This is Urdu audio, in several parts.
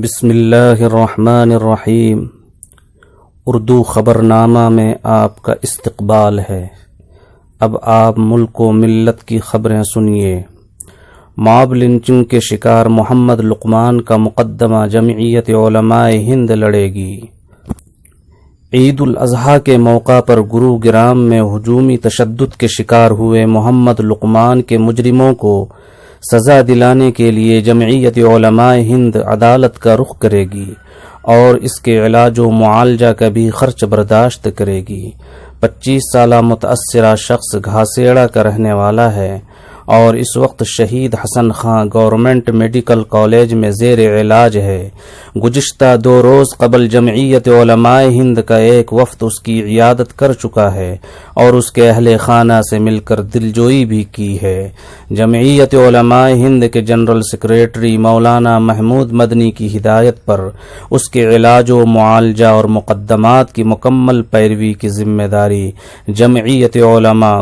بسم اللہ الرحمن الرحیم۔ اردو خبرنامہ میں آپ کا استقبال ہے۔ اب آپ ملک و ملت کی خبریں سنیے۔ ماب لنچنگ کے شکار محمد لقمان کا مقدمہ جمعیت علماء ہند لڑے گی۔ عید الاضحیٰ کے موقع پر گروگرام میں ہجومی تشدد کے شکار ہوئے محمد لقمان کے مجرموں کو سزا دلانے کے لیے جمعیت علماء ہند عدالت کا رخ کرے گی اور اس کے علاج و معالجہ کا بھی خرچ برداشت کرے گی۔ 25 سالہ متاثرہ شخص گھاسیڑا کا رہنے والا ہے اور اس وقت شہید حسن خان گورنمنٹ میڈیکل کالج میں زیر علاج ہے۔ گزشتہ 2 روز قبل جمعیت علماء ہند کا ایک وفد اس کی عیادت کر چکا ہے اور اس کے اہل خانہ سے مل کر دلجوئی بھی کی ہے۔ جمعیت علماء ہند کے جنرل سیکریٹری مولانا محمود مدنی کی ہدایت پر اس کے علاج و معالجہ اور مقدمات کی مکمل پیروی کی ذمہ داری جمعیت علماء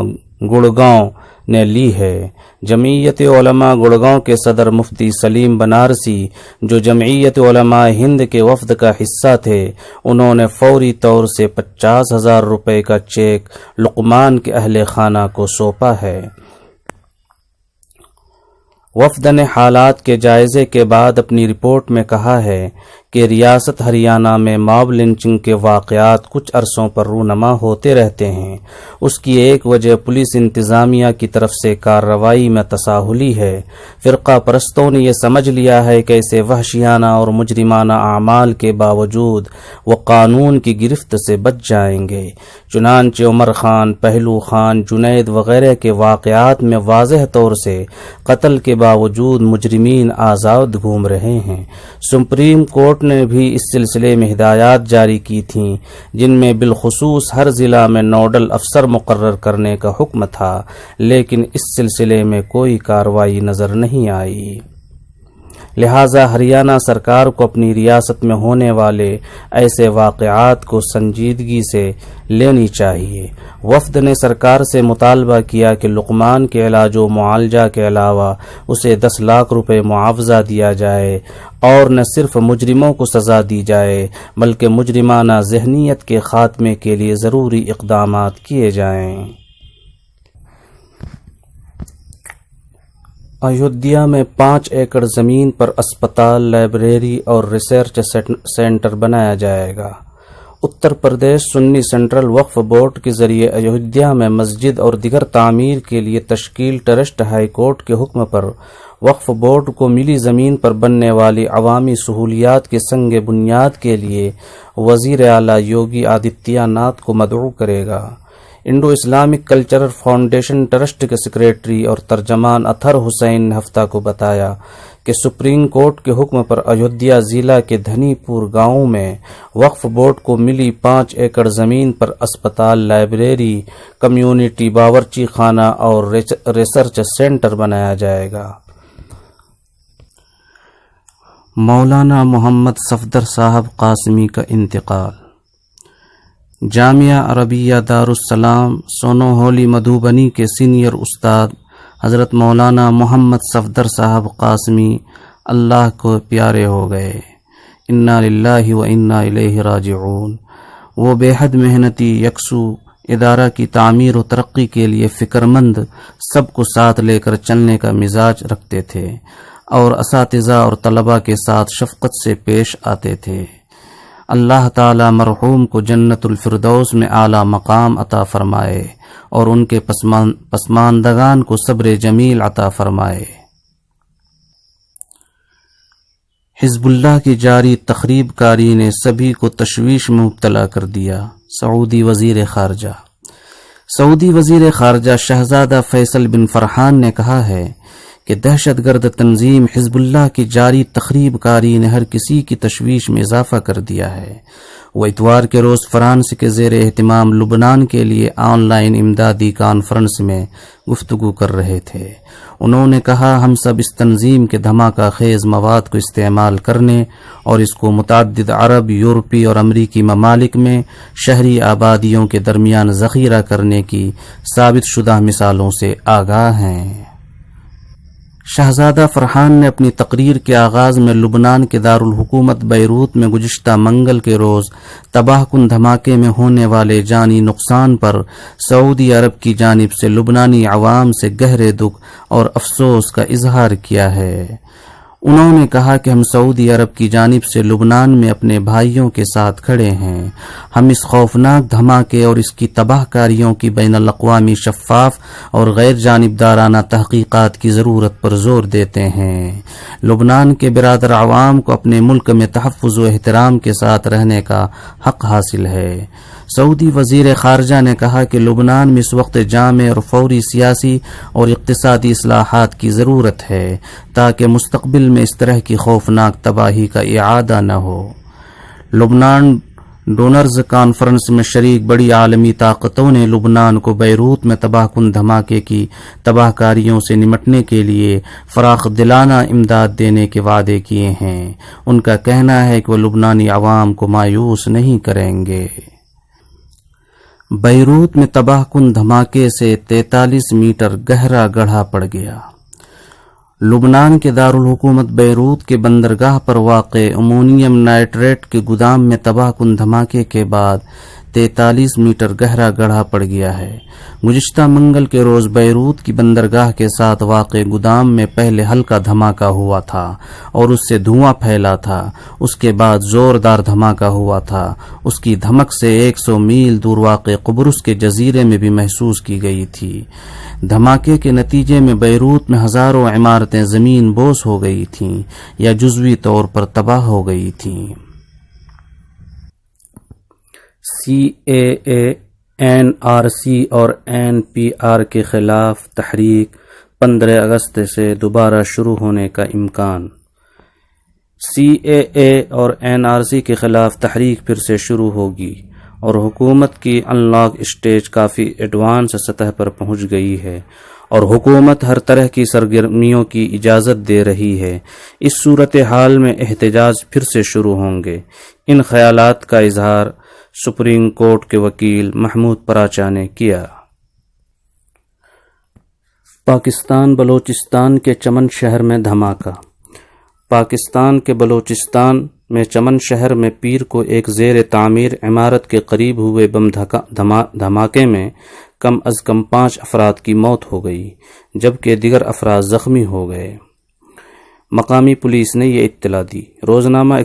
گڑگاؤں نے لی ہے۔ جمعیت علماء گڑگاؤں کے صدر مفتی سلیم بنارسی، جو جمعیت علماء ہند کے وفد کا حصہ تھے، انہوں نے فوری طور سے 50,000 روپے کا چیک لقمان کے اہل خانہ کو سونپا ہے۔ وفد نے حالات کے جائزے کے بعد اپنی رپورٹ میں کہا ہے کہ ریاست ہریانہ میں ماب لنچنگ کے واقعات کچھ عرصوں پر رونما ہوتے رہتے ہیں۔ اس کی ایک وجہ پولیس انتظامیہ کی طرف سے کارروائی میں تساہلی ہے۔ فرقہ پرستوں نے یہ سمجھ لیا ہے کہ ایسے وحشیانہ اور مجرمانہ اعمال کے باوجود وہ قانون کی گرفت سے بچ جائیں گے۔ چنانچہ عمر خان، پہلو خان، جنید وغیرہ کے واقعات میں واضح طور سے قتل کے باوجود مجرمین آزاد گھوم رہے ہیں۔ سپریم کورٹ نے بھی اس سلسلے میں ہدایات جاری کی تھیں، جن میں بالخصوص ہر ضلع میں نوڈل افسر مقرر کرنے کا حکم تھا، لیکن اس سلسلے میں کوئی کارروائی نظر نہیں آئی۔ لہذا ہریانہ سرکار کو اپنی ریاست میں ہونے والے ایسے واقعات کو سنجیدگی سے لینی چاہیے۔ وفد نے سرکار سے مطالبہ کیا کہ لقمان کے علاج و معالجہ کے علاوہ اسے 10 لاکھ روپے معاوضہ دیا جائے اور نہ صرف مجرموں کو سزا دی جائے بلکہ مجرمانہ ذہنیت کے خاتمے کے لیے ضروری اقدامات کیے جائیں۔ ایودھیا میں 5 ایکڑ زمین پر اسپتال، لائبریری اور ریسرچ سینٹر بنایا جائے گا۔ اتر پردیش سنی سینٹرل وقف بورڈ کے ذریعے ایودھیا میں مسجد اور دیگر تعمیر کے لیے تشکیل ٹرسٹ ہائی کورٹ کے حکم پر وقف بورڈ کو ملی زمین پر بننے والی عوامی سہولیات کے سنگ بنیاد کے لیے وزیر اعلیٰ یوگی آدتیہ ناتھ کو مدعو کرے گا۔ Indo Islamic cultural foundation trust کے سیکریٹری اور ترجمان اطہر حسین نے ہفتہ کو بتایا کہ سپریم کورٹ کے حکم پر ایودھیا ضلع کے دھنی پور گاؤں میں وقف بورڈ کو ملی 5 ایکڑ زمین پر اسپتال، لائبریری، کمیونٹی باورچی خانہ اور ریسرچ سینٹر بنایا جائے گا۔ مولانا محمد صفدر صاحب قاسمی کا انتقال۔ جامعہ عربیہ دارالسلام سونوہولی مدھوبنی کے سینئر استاد حضرت مولانا محمد صفدر صاحب قاسمی اللہ کو پیارے ہو گئے۔ انا للہ و انا الیہ راجعون۔ وہ بے حد محنتی، یکسو ادارہ کی تعمیر و ترقی کے لیے فکرمند، سب کو ساتھ لے کر چلنے کا مزاج رکھتے تھے اور اساتذہ اور طلباء کے ساتھ شفقت سے پیش آتے تھے۔ اللہ تعالی مرحوم کو جنت الفردوس میں اعلیٰ مقام عطا فرمائے اور ان کے پسماندگان کو صبر جمیل عطا فرمائے۔ حزب اللہ کی جاری تخریب کاری نے سبھی کو تشویش میں مبتلا کر دیا۔ سعودی وزیر خارجہ شہزادہ فیصل بن فرحان نے کہا ہے کہ دہشت گرد تنظیم حزب اللہ کی جاری تخریب کاری نے ہر کسی کی تشویش میں اضافہ کر دیا ہے۔ وہ اتوار کے روز فرانس کے زیر اہتمام لبنان کے لیے آن لائن امدادی کانفرنس میں گفتگو کر رہے تھے۔ انہوں نے کہا، ہم سب اس تنظیم کے دھماکہ خیز مواد کو استعمال کرنے اور اس کو متعدد عرب، یورپی اور امریکی ممالک میں شہری آبادیوں کے درمیان ذخیرہ کرنے کی ثابت شدہ مثالوں سے آگاہ ہیں۔ شہزادہ فرحان نے اپنی تقریر کے آغاز میں لبنان کے دارالحکومت بیروت میں گزشتہ منگل کے روز تباہ کن دھماکے میں ہونے والے جانی نقصان پر سعودی عرب کی جانب سے لبنانی عوام سے گہرے دکھ اور افسوس کا اظہار کیا ہے۔ انہوں نے کہا کہ ہم سعودی عرب کی جانب سے لبنان میں اپنے بھائیوں کے ساتھ کھڑے ہیں۔ ہم اس خوفناک دھماکے اور اس کی تباہ کاریوں کی بین الاقوامی شفاف اور غیر جانبدارانہ تحقیقات کی ضرورت پر زور دیتے ہیں۔ لبنان کے برادر عوام کو اپنے ملک میں تحفظ و احترام کے ساتھ رہنے کا حق حاصل ہے۔ سعودی وزیر خارجہ نے کہا کہ لبنان میں اس وقت جامع اور فوری سیاسی اور اقتصادی اصلاحات کی ضرورت ہے تاکہ مستقبل میں اس طرح کی خوفناک تباہی کا اعادہ نہ ہو۔ لبنان ڈونرز کانفرنس میں شریک بڑی عالمی طاقتوں نے لبنان کو بیروت میں تباہ کن دھماکے کی تباہ کاریوں سے نمٹنے کے لیے فراخ دلانہ امداد دینے کے وعدے کیے ہیں۔ ان کا کہنا ہے کہ وہ لبنانی عوام کو مایوس نہیں کریں گے۔ بیروت میں تباہ کن دھماکے سے 43 میٹر گہرا گڑھا پڑ گیا۔ لبنان کے دارالحکومت بیروت کے بندرگاہ پر واقع امونیم نائٹریٹ کے گودام میں تباہ کن دھماکے کے بعد 43 میٹر گہرا گڑھا پڑ گیا ہے۔ گزشتہ منگل کے روز بیروت کی بندرگاہ کے ساتھ واقع گودام میں پہلے ہلکا دھماکہ ہوا تھا اور اس سے دھواں پھیلا تھا۔ اس کے بعد زوردار دھماکہ ہوا تھا۔ اس کی دھمک سے 100 میل دور واقع قبرص کے جزیرے میں بھی محسوس کی گئی تھی۔ دھماکے کے نتیجے میں بیروت میں ہزاروں عمارتیں زمین بوس ہو گئی تھیں یا جزوی طور پر تباہ ہو گئی تھیں۔ CAA NRC اور NPR کے خلاف تحریک 15 اگست سے دوبارہ شروع ہونے کا امکان۔ CAA اور NRC کے خلاف تحریک پھر سے شروع ہوگی اور حکومت کی in log stage coffee advance سطح پر پہنچ گئی ہے اور حکومت ہر طرح کی سرگرمیوں کی اجازت دے رہی ہے۔ اس صورتحال میں احتجاج پھر سے شروع ہوں گے۔ ان خیالات کا اظہار سپریم کورٹ کے وکیل محمود پراچا نے کیا۔ پاکستان بلوچستان کے چمن شہر میں دھماکہ۔ پاکستان کے بلوچستان میں چمن شہر میں پیر کو ایک زیر تعمیر عمارت کے قریب ہوئے بم دھماکے میں کم از کم 5 افراد کی موت ہو گئی جبکہ دیگر افراد زخمی ہو گئے۔ مقامی پولیس نے یہ اطلاع دی۔ روزنامہ